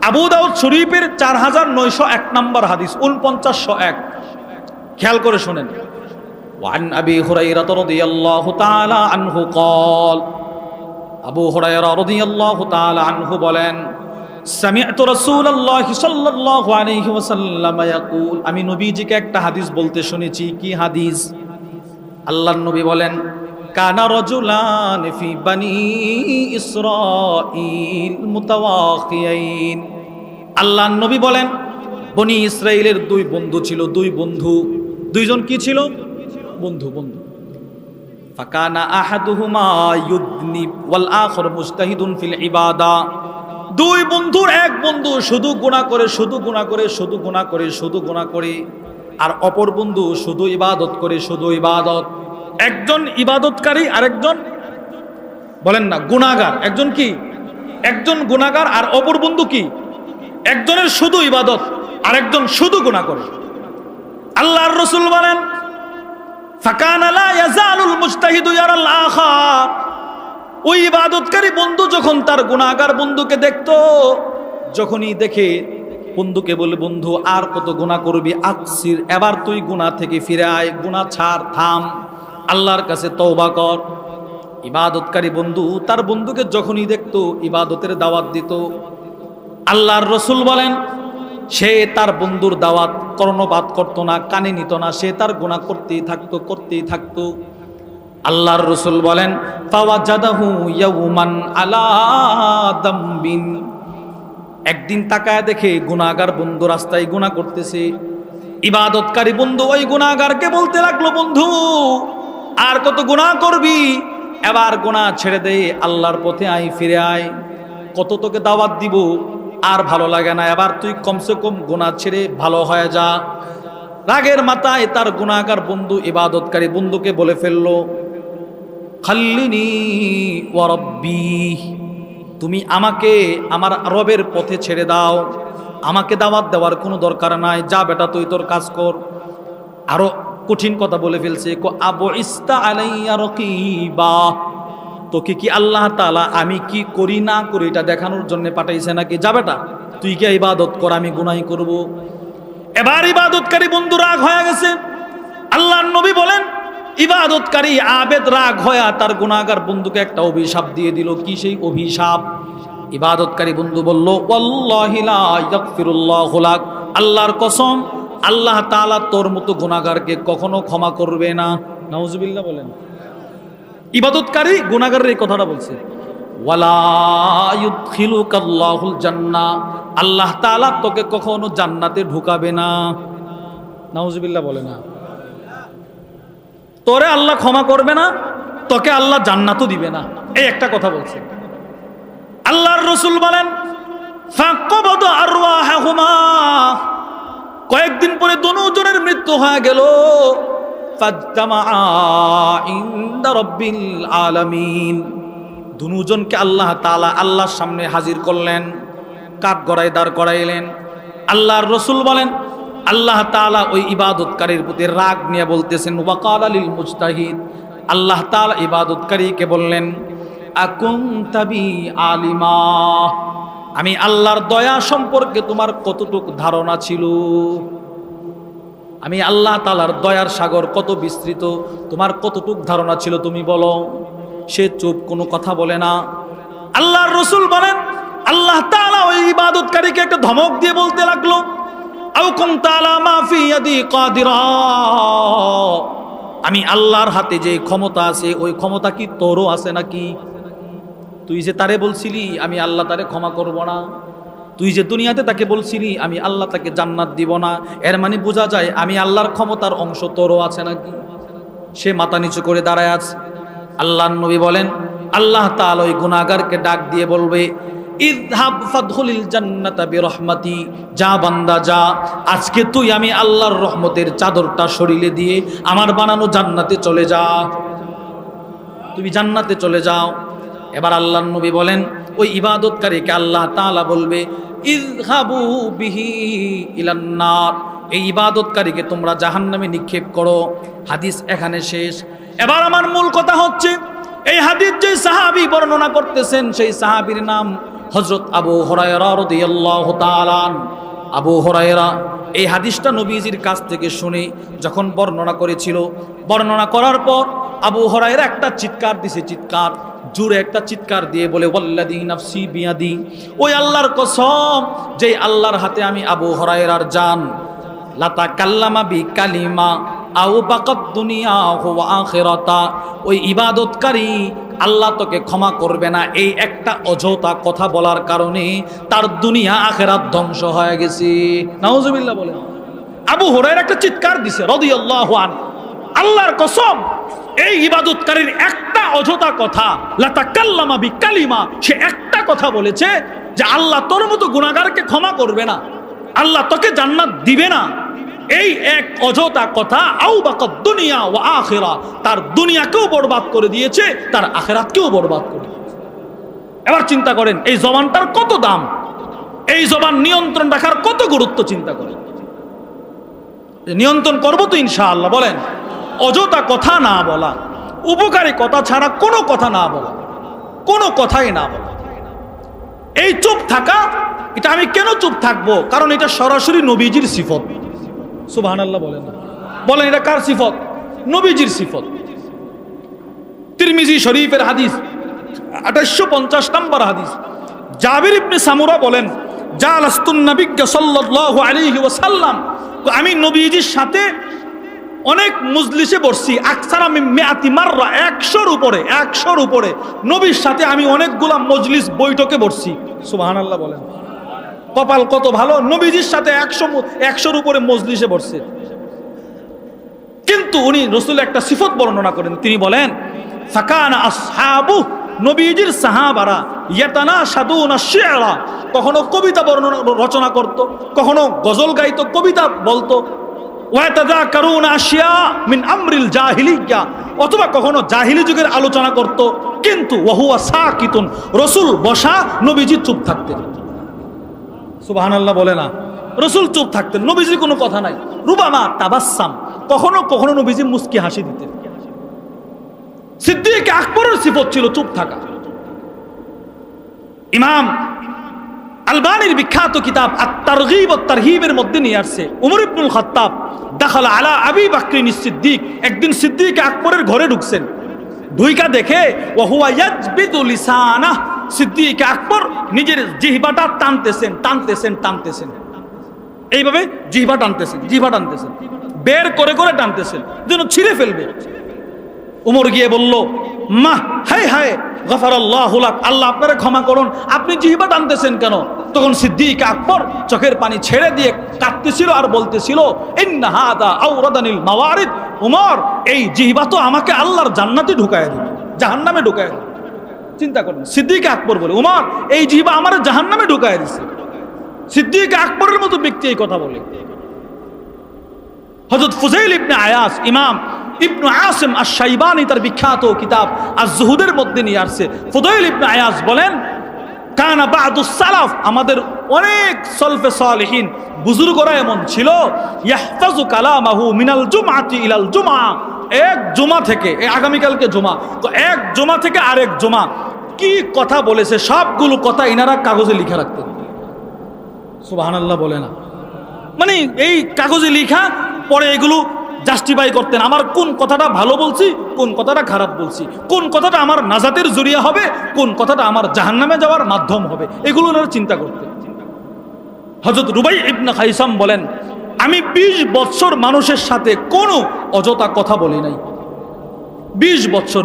আবু দাউদ শরীফের 4901 নম্বর হাদিস, 4901, খেয়াল করে শুনেন। ওয়ান আবি হুরায়রা রাদিয়াল্লাহু তাআলা আনহু قال, আবু হুরায়রা রাদিয়াল্লাহু তাআলা আনহু বলেন, সামি'তু রাসূলুল্লাহি সাল্লাল্লাহু আলাইহি ওয়াসাল্লাম ইয়াকুল, আমি নবীজিকে একটা হাদিস বলতে শুনেছি। কি হাদিস? আল্লাহর নবী বলেন, কানা রাজুলান ফি বানি ইসরাঈল মুতাওয়াখিয়াইন। আল্লাহর নবী বলেন, বনি ইসরাইলের দুই বন্ধু ছিল, দুই বন্ধু। দুইজন কি ছিল? বন্ধু। ফাকানা আহাদুহুমা ইউদনিব ওয়াল আখর মুজতাহিদুন ফিল ইবাদা। দুই বন্ধুর এক বন্ধু শুধু গুনাহ করে, আর অপর বন্ধু শুধু ইবাদত করে, শুধু ইবাদত। একজন ইবাদতকারী, আরেকজন বলেন না গুনাহগার। একজন কি? একজন গুনাহগার, আর অপর বন্ধু কি? একজনের শুধু ইবাদত, আরেকজন শুধু গুনাহ করে। আল্লাহর রাসূল বলেন, ফাকানা লা ইয়াজালুল মুজতাহিদু ইয়ারাল আখার। ওই ইবাদতকারী বন্ধু যখন তার গুনাহগার বন্ধুকে দেখতো, যখনই দেখে বন্ধুকে বলে, বন্ধু আর কত গুনাহ করবি, আকসির, এবার তুই গুনাহ থেকে ফিরে আয়, গুনাহ ছাড়, থাম, আল্লাহর কাছে তওবা কর। ইবাদতকারী বন্ধু তার বন্ধুকে যখনই দেখতো ইবাদতের দাওয়াত দিত। আল্লাহর রাসূল বলেন, সে তার বন্ধুর দাওয়াত কর্ণপাত করতো না, কানে নিত না, সে তার গুনাহ করতেই থাকতো। আল্লাহর রাসূল বলেন, ফাওয়াজাদাহু ইয়াওমান আলা দামবিন। একদিন তাকায় দেখে গুনাহগার বন্ধু রাস্তায় গুনাহ করতেছে। ইবাদতকারী বন্ধু ওই গুনাহগারকে বলতে লাগলো, বন্ধু আর কত গুনাহ করবি, এবার গুনাহ ছেড়ে দে, আল্লাহর পথে আয়, ফিরে আয়, কত তোকে দাওয়াত দিব, আর ভালো লাগে না, এবার তুই কমসে কম গুনাহ ছেড়ে ভালো হয়ে যা। রাগের মাথায় তার গুনাহগার বন্ধু ইবাদতকারী বন্ধুকে বলে ফেললো, খাল্লিনি ওয়া রাব্বি, তুমি আমাকে আমার রবের পথে ছেড়ে দাও, আমাকে দাওয়াত দেওয়ার কোনো দরকার নাই, যা বেটা তুই তোর কাজ কর। আরো কঠিন কথা বলে ফেলছে, আবু ইস্তা আলাইয়া রাকিবা, তোকে কি আল্লাহ তাআলা আমি কি করি না করি এটা দেখানোর জন্য পাঠাইছে নাকি? যা বেটা তুই কি ইবাদত কর, আমি গুনাহি করব। এবার ইবাদতকারী বন্ধু রাগ হয়ে গেছে। আল্লাহর নবী বলেন, ইবাদতকারী আবেদ রাগ হয়ে তার গুনাহগার বন্ধুকে একটা অভিশাপ দিয়ে দিল। কি সেই অভিশাপ? ইবাদতকারী বন্ধু বলল, ওয়াল্লাহি লা ইয়াগফিরুল্লাহু লাক, আল্লাহর কসম, আল্লাহ তাআলা তোর মতো গুনাহগারকে কখনো ক্ষমা করবে না। নাউজুবিল্লাহ বলেন। ইবাদতকারী গুনাহগারের এই কথাটা বলছে, ওয়ালা ইউদখিলুকাল্লাহুল জান্নাহ, আল্লাহ তাআলা তোকে কখনো জান্নাতে ঢুকাবে না। নাউজুবিল্লাহ বলে না। তোরে আল্লাহ ক্ষমা করবে না, তোকে আল্লাহ জান্নাতও দিবে না, এই একটা কথা বলছে। আল্লাহর রাসূল বলেন, ফাকবাদা আরওয়াহুমা, কয়েকদিন পরে দুজনের মৃত্যু হয়ে গেল। ফাজতামা ইনদা রাব্বিল আলামিন, দুজনকে আল্লাহ তাআলা আল্লাহর সামনে হাজির করলেন, কাঠ গড়ায় দাঁড় করাইলেন। আল্লাহর রাসূল বলেন, আল্লাহ তাআলা ওই ইবাদতকারীর প্রতি রাগ নিয়ে বলতেছেন, ওয়াকালা লিল মুজতাহিদ, আল্লাহ তাআলা ইবাদতকারীকে বললেন, আকুনতা বি আলিমা, আমি আল্লাহর দয়া সম্পর্কে তোমার কতটুকু ধারণা ছিল? আমি আল্লাহ তাআলার দয়ার সাগর কত বিস্তৃত, তোমার কতটুকু ধারণা ছিল তুমি বলো। সে চুপ, কোনো কথা বলে না। আল্লাহর রাসূল বলেন, আল্লাহ তাআলা ওই ইবাদতকারীকে একটা ধমক দিয়ে বলতে লাগলো, আও কুনতা আলা মা ফি ইয়াদি কাদিরা, আমি আল্লাহর হাতে যে ক্ষমতা আছে ওই ক্ষমতা কি তোরও আছে নাকি? তুই যে তারে বলছিলি আমি আল্লাহ তারে ক্ষমা করব না, তুই যে দুনিয়াতে তাকে বলছিলি আমি আল্লাহ তাকে জান্নাত দিব না, এর মানে বোঝা যায় আমি আল্লাহর ক্ষমতার অংশ তোরও আছে নাকি? সে মাথা নিচু করে দাঁড়ায় আছে। আল্লাহর নবী বলেন, আল্লাহ তাআলা ওই গুনাহগারকে ডাক দিয়ে বলবে, ইযহাব ফাদখুলিল জান্নাতা বিরহমাতি, যা বান্দা যা, আজকে তুই আমি আল্লাহর রহমতের চাদরটা শরীরে দিয়ে আমার বানানো জান্নাতে চলে যা, তুমি জান্নাতে চলে যাও। এবার আল্লাহর নবী বলেন, ওই ইবাদতকারীকে আল্লাহ তাআলা বলবে, ইযহাবু বিহি ইলান নার, এই ইবাদতকারীকে তোমরা জাহান্নামে নিক্ষেপ করো। হাদিস এখানে শেষ। এবার আমার মূল কথা হচ্ছে, এই হাদিস যে সাহাবী বর্ণনা করতেছেন সেই সাহাবীর নাম হযরত আবু হুরায়রা রাদিয়াল্লাহু তাআলা আবু হুরায়রা এই হাদিসটা নবীজির কাছ থেকে শুনে যখন বর্ণনা করেছিল, বর্ণনা করার পর আবু হুরায়রা একটা চিৎকার দিছে, চিৎকার জোরে একটা চিৎকার দিয়ে বলে ওয়াল্লাযী নাফসি বিয়াদি, ওই আল্লাহর কসম যেই আল্লাহর হাতে আমি আবু হুরায়রার জান, লাতাকাল্লামা বিকালিমা আও বাকাত দুনিয়া ওয়া আখিরাতা, ওই ইবাদতকারী আল্লাহ তোকে ক্ষমা করবে না এই একটা অযথা কথা বলার কারণে তার দুনিয়া আখিরাত ধ্বংস হয়ে গেছে। নাউজুবিল্লাহ বলেন। আবু হুরায়রা একটা চিৎকার দিছে রাদিয়াল্লাহু আনহু, আল্লাহর কসম এই ইবাদতকারীর একটা অযথা কথা, লাতাকাল্লামা বিকালিমা, সে একটা কথা বলেছে যে আল্লাহ তোর মতো গুনাহগারকে ক্ষমা করবে না, আল্লাহ তোকে জান্নাত দিবে না, এই এক অযথা কথা আও বাকাত দুনিয়া ওয়া আখিরা, তার দুনিয়াকেও বরবাদ করে দিয়েছে, তার আখিরাতকেও বরবাদ করে দিয়েছে। এবার চিন্তা করেন এই জবানটার কত দাম, এই জবান নিয়ন্ত্রণ রাখার কত গুরুত্ব চিন্তা করেন। নিয়ন্ত্রণ করবো তো ইনশাআল্লাহ, বলেন। অযথা কথা না বলা, উপকারী কথা ছাড়া কোনো কথা না বলা, কোনো কথাই না বলা। এই চুপ থাকা, এটা আমি কেন চুপ থাকবো? কারণ এটা সরাসরি নবীজির সিফত। সুবহানাল্লাহ বলেন না, বলেন এটা কার সিফত? নবীজির সিফত। তিরমিজি শরীফের হাদিস 2850 নম্বর হাদিস, জাবির ইবনে সামুরা বলেন জালাস্তুন নবী সাল্লাল্লাহু আলাইহি ওয়াসাল্লাম, আমি নবীজির সাথে অনেক মজলিসে বসছি, আকসারা মিন মিআতি মাররা, 100-র উপরে নবীর সাথে আমি অনেকগুলা মজলিস বৈঠকে বসছি। সুবহানাল্লাহ বলেন। কপাল কত ভালো, নবীজির সাথে 100-র উপরে মজলিসে বসছে। কিন্তু উনি রাসূল একটা সিফত বর্ণনা করেন, তিনি বলেন ফাকানা আসহাবু, নবীজির সাহাবারা ইয়াতানাশাদুনা শি'রা, কখনো কবিতা বর্ণনা রচনা করত, কখনো গজল গাইতো, কবিতা বলতো, ওয়াতাযাকারুনা আশিয়া মিন আমরিল জাহিলিয়্যা, অথবা কখনো জাহিলি যুগের আলোচনা করত। কিন্তু ওয়াহুয়া সাকিতুন, রাসূল বসা, নবীজি চুপ থাকতেন। সুবহানাল্লাহ বলে না, রাসূল চুপ থাকতেন, নবীজির কোনো কথা নাই। রুবামা তাবাসসাম, কখনো কখনো নবীজি মুস্কি হাসি দিতেন। সিদ্দিক আকবরের সিফত ছিল চুপ থাকা। ইমাম আলবানীর বিখ্যাত কিতাব আত-তারগীব ওয়াত তারহিবের মধ্যে নিয়ে আসছে, উমর ইবনুল খাত্তাব দাখালা আলা আবি বকর সিদ্দিক, একদিন সিদ্দিক আকবরের ঘরে ঢুকছেন, ঢুইকা দেখে ওয়া হুয়া ইয়াজবিদু লিসানাহ, সিদ্দিক আকবর নিজের জিহ্বাটা টানতেছেন, এইভাবে জিহ্বা টানতেছেন, বের করে টানতেছেন, যেন ছিঁড়ে ফেলবে। উমর গিয়ে বলল, মা হায় হায় গফারাল্লাহু লাক, আল্লাহ আপনারে ক্ষমা করুন, আপনি জিহ্বা টানতেছেন কেন? তখন সিদ্দিক আকবর চোখের পানি ছেড়ে দিয়ে কাঁদতেছিল আর বলতেছিল, ইন্না হাদা আওরাদানিল মাওয়ারিদ, উমর এই জিহ্বা তো আমাকে আল্লাহর জান্নাতে ঢুকায় দিবে, জাহান্নামে ঢুকায় দিবে। চিন্তা করুন, সিদ্দিক আকবর বলে, উমর এই জিহ্বা আমার জাহান্নামে ঢুকায় দিছে। সিদ্দিক আকবরের মতো ব্যক্তি এই কথা বলে। হযরত ফুজাইল ইবনে আয়াস, ইমাম ইবনে আসিম আশ-শাইবানি তার বিখ্যাত কিতাব আজ-জুহুদের মধ্যে নিয়ে আসছে, ফুজাইল ইবনে আয়াস বলেন কানা বা'দুস সালাফ, আমাদের অনেক সলফে সালেহিন বুজুর্গরা এমন ছিল, ইয়াহফাজু কালামাহু মিনাল জুমআতি ইলাল জুমআ, এক জুমা থেকে, আগামীকালকে জুমা, তো এক জুমা থেকে আরেক জুমা কি কথা বলেছে সবগুলো কথা ইনারা কাগজে লিখে রাখতেন। সুবহানাল্লাহ বলে না, মানে এই কাগজে লিখা, পরে এগুলো জাস্টিফাই করতেন, আমার কোন কথাটা ভালো বলছি, কোন কথাটা খারাপ বলছি, কোন কথাটা আমার নাজাতের জরিয়া হবে, কোন কথাটা আমার জাহান্নামে যাওয়ার মাধ্যম হবে, এগুলো ওনারা চিন্তা করতেন। হযরত রুবাই ইবনে খাইসাম বলেন, আমি 20 বছর মানুষের সাথে কোনো অযথা কথা বলি নাই। 20 বছর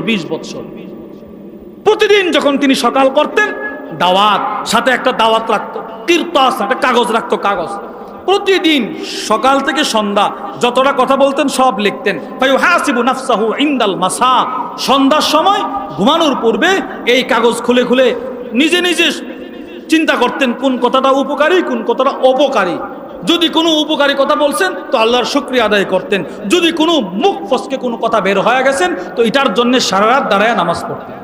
প্রতিদিন যখন তিনি সকাল করতেন, দাওয়াত, সাথে একটা দাওয়াত রাখতো, কিরতাস, একটা কাগজ রাখতো, কাগজ, প্রতিদিন সকাল থেকে সন্ধ্যা যতটা কথা বলতেন সব লিখতেন। ফায়ুহাসিবু নাফসাহু ইনদাল মাসা, সন্ধ্যার সময় ঘুমানোর পূর্বে এই কাগজ খুলে খুলে নিজে নিজে চিন্তা করতেন কোন কথাটা উপকারী, কোন কথাটা অপকারী। যদি কোনো উপকারী কথা বলছেন তো আল্লাহর শুকরিয়া আদায় করতেন, যদি কোনো মুখ ফসকে কোনো কথা বের হয়ে গেছেন তো এটার জন্য সারা রাত দাঁড়ায় নামাজ পড়তেন।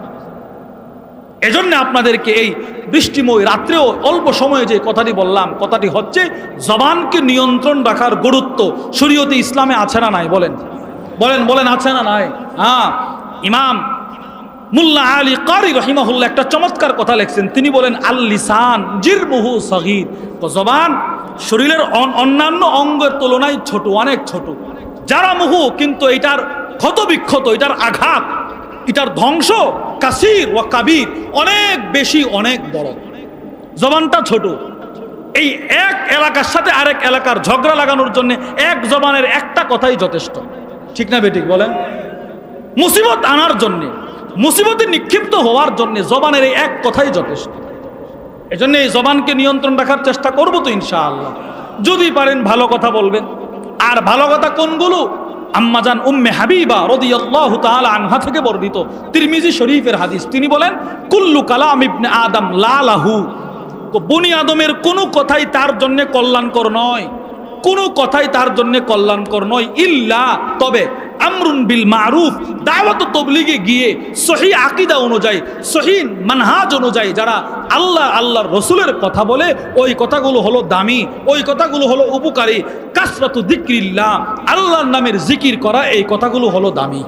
এজন্য আপনাদেরকে এই বৃষ্টিময় রাত্রেও অল্প সময়ে যে কথাটি বললাম, কথাটি হচ্ছে জবানকে নিয়ন্ত্রণ রাখার গুরুত্ব শরীয়তে ইসলামে আছে না নাই? বলেন, আছে না নাই? হ্যাঁ, ইমাম মুল্লা আলী কারি রহিমাহুল্লাহ একটা চমৎকার কথা লিখছেন। তিনি বলেন আল লিসান জিরমুহু সগীর, জবান শরীরের অন্যান্য অঙ্গের তুলনায় ছোট, অনেক ছোট। যারা মুহু, কিন্তু এটার ক্ষত বিক্ষত, এটার আঘাত, এটার ধ্বংস কাসির ও কাবির, অনেক বেশি, অনেক বড়। জবানটা ছোট। এই এক এলাকার সাথে আরেক এলাকার ঝগড়া লাগানোর জন্য এক জবানের একটা কথাই যথেষ্ট, ঠিক না বেঠিক বলেন? মুসিবত আনার জন্যে, মুসিবতে নিক্ষিপ্ত হওয়ার জন্য জবানের এই এক কথাই যথেষ্ট। এজন্য এই জবানকে নিয়ন্ত্রণ রাখার চেষ্টা করবো তো ইনশাআল্লাহ। যদি পারেন ভালো কথা বলবেন। আর ভালো কথা কোনগুলো? আম্মাজান উম্মে হাবিবা রাদিয়াল্লাহু তাআলা আনহা থেকে বর্ণিত তিরমিজি শরীফের হাদিস। তিনি বলেন কুল্লু কালাম ইবনে আদম লা লাহু, বনি আদমের কোনো কথাই তার জন্য কল্যাণকর নয়, কোনো কথাই তার জন্য কল্যাণকর নয়, ইল্লা তবে আমরুন বিল মারুফ, দাওয়াত ও তাবলীগে গিয়ে সহি আকীদা অনুযায়ী, সহি মানহাজ অনুযায়ী যারা আল্লাহর রাসূলের কথা বলে, ওই কথাগুলো হলো দামি, ওই কথাগুলো হলো উপকারী। কাসরাতু যিকরিল্লাহ, আল্লাহর নামের জিকির করা, এই কথাগুলো হলো দামি।